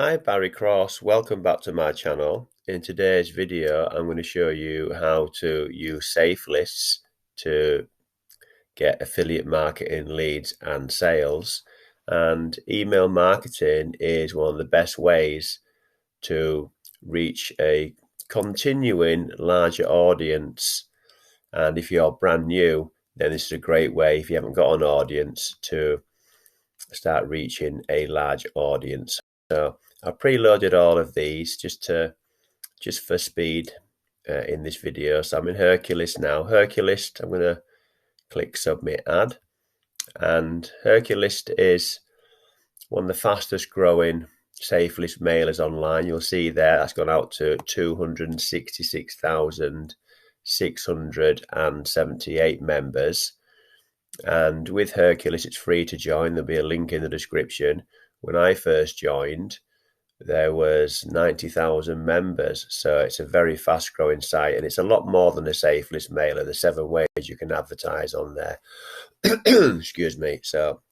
Hi, Barry Cross. Welcome back to my channel. In today's video, I'm going to show you how to use Safelists to get affiliate marketing leads and sales. And email marketing is one of the best ways to reach a continuing larger audience. And if you're brand new, then this is a great way, if you haven't got an audience, to start reaching a large audience. So I preloaded all of these just for speed in this video. So I'm in Hercules now. Hercules, I'm going to click Submit Ad. And Hercules is one of the fastest growing Safelists mailers online. You'll see there that's gone out to 266,678 members. And with Hercules, it's free to join. There'll be a link in the description. When I first joined, there was 90,000 members. So it's a very fast growing site, and it's a lot more than a Safelists mailer. There's 7 ways you can advertise on there. Excuse me. So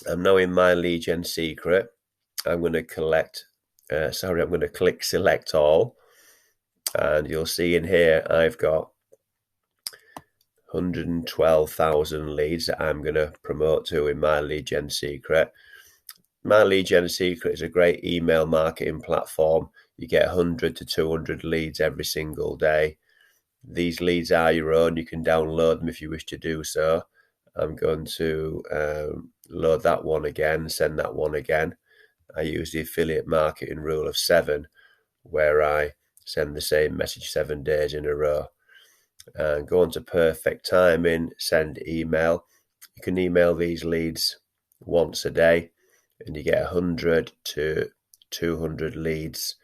I'm now in my lead gen secret. I'm going to I'm going to click select all. And you'll see in here, I've got 112,000 leads that I'm going to promote to in my lead gen secret. My lead gen secret is a great email marketing platform. You get 100 to 200 leads every single day. These leads are your own. You can download them if you wish to do so. I'm going to load that one again, send that one again. I use the affiliate marketing rule of 7, where I send the same message 7 days in a row. And go on to perfect timing, send email. You can email these leads once a day, and you get 100 to 200 leads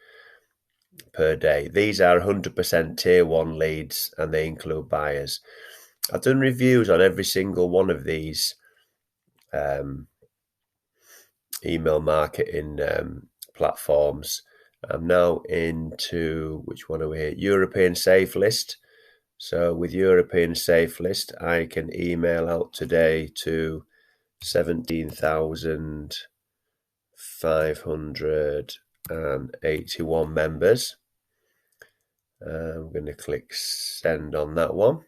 per day. These are 100% tier 1 leads, and they include buyers. I've done reviews on every single one of these email marketing platforms. I'm now into, which one are we here? European Safelists. So with European Safelists, I can email out today to 17,581 members. I'm going to click send on that one.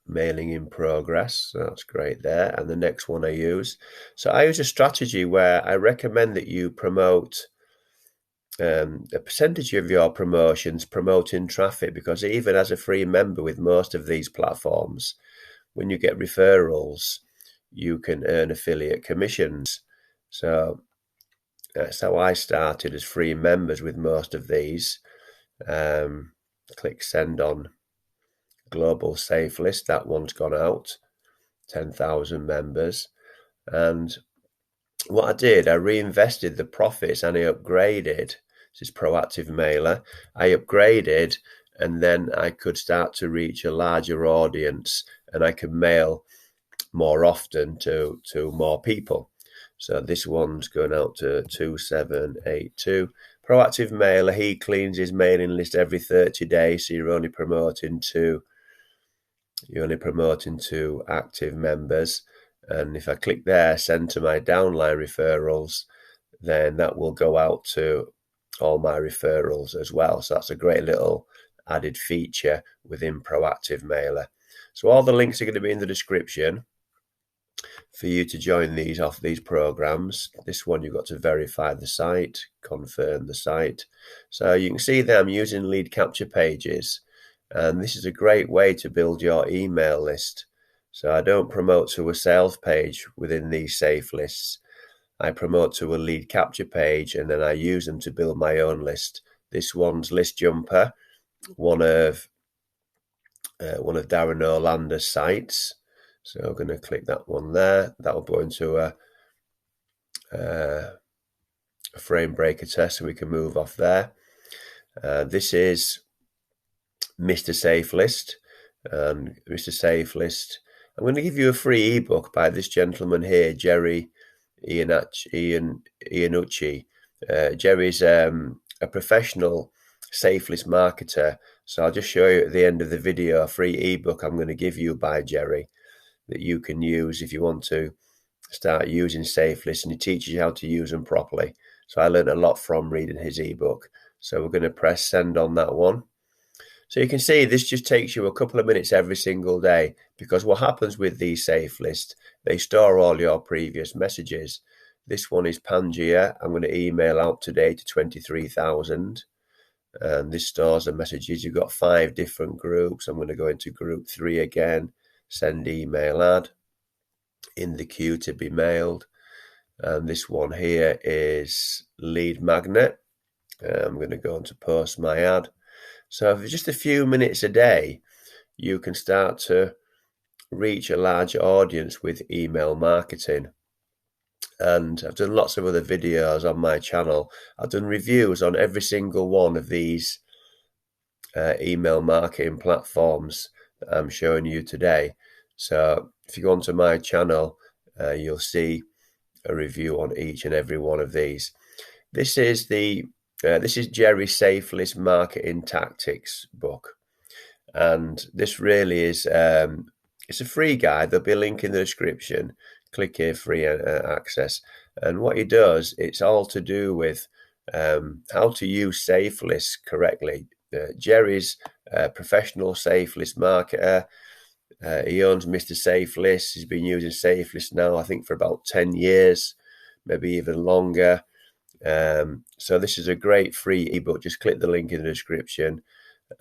Mailing in progress. So that's great there. And the next one I use. So I use a strategy where I recommend that you promote a percentage of your promotions promoting traffic, because even as a free member with most of these platforms, when you get referrals, you can earn affiliate commissions. So that's how I started, as free members with most of these. Click send on Global Safelists. That one's gone out, 10,000 members. And what I did, I reinvested the profits and I upgraded. This is proactive mailer. I upgraded, and then I could start to reach a larger audience, and I could mail more often to more people. So this one's going out to 2782. Proactive mailer, he cleans his mailing list every 30 days, so you're only promoting to active members. And if I click there, send to my downline referrals, then that will go out to all my referrals as well. So that's a great little added feature within proactive mailer. So all the links are going to be in the description for you to join these programs. This one, you've got to verify the site, confirm the site. So you can see that I'm using lead capture pages, and this is a great way to build your email list. So I don't promote to a sales page within these Safelists. I promote to a lead capture page, and then I use them to build my own list. This one's List Jumper, one of Darren Orlando's sites. So I'm going to click that one there. That will go into a frame breaker test, so we can move off there. This is Mr. Safelist. And Mr. Safelist, I'm going to give you a free ebook by this gentleman here, Jerry Iannucci. Jerry's a professional Safelists marketer. So I'll just show you at the end of the video a free ebook I'm going to give you by Jerry that you can use if you want to start using Safelists, and he teaches you how to use them properly. So I learned a lot from reading his ebook. So we're going to press send on that one. So you can see this just takes you a couple of minutes every single day, because what happens with these safe lists, they store all your previous messages. This one is Pangea. I'm going to email out today to 23,000. And this stores the messages. You've got 5 different groups. I'm going to go into group 3 again, send email ad, in the queue to be mailed. And this one here is lead magnet. I'm going to go into post my ad. So for just a few minutes a day, you can start to reach a large audience with email marketing. And I've done lots of other videos on my channel. I've done reviews on every single one of these email marketing platforms that I'm showing you today. So if you go onto my channel, you'll see a review on each and every one of these. This is Jerry Safelists Marketing Tactics book, and this really is it's a free guide. There'll be a link in the description. Click here, free access. And what he does, it's all to do with how to use Safelists correctly. Jerry's a professional Safelist marketer. He owns Mr. Safelists. He's been using Safelists now, I think, for about 10 years, maybe even longer. So this is a great free ebook. Just click the link in the description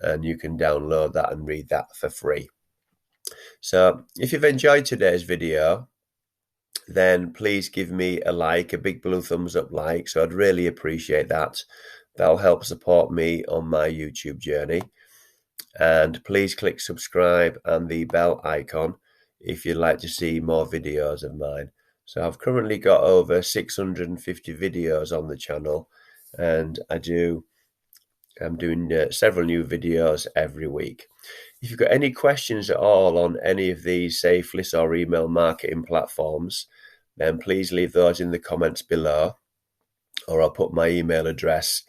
and you can download that and read that for free. So if you've enjoyed today's video, then please give me a like, a big blue thumbs up like. So I'd really appreciate that. That'll help support me on my YouTube journey. And please click subscribe and the bell icon if you'd like to see more videos of mine. So I've currently got over 650 videos on the channel, and I'm doing several new videos every week. If you've got any questions at all on any of these Safelists or email marketing platforms, then please leave those in the comments below, or I'll put my email address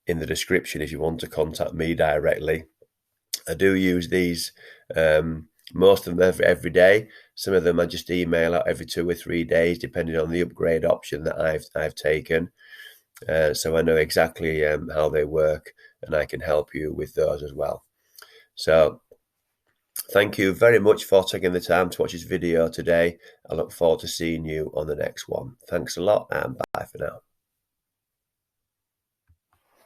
in the description if you want to contact me directly. I do use these, most of them every day. Some of them I just email out every 2 or 3 days, depending on the upgrade option that I've taken. So I know exactly how they work, and I can help you with those as well. So thank you very much for taking the time to watch this video today. I look forward to seeing you on the next one. Thanks a lot, and bye for now.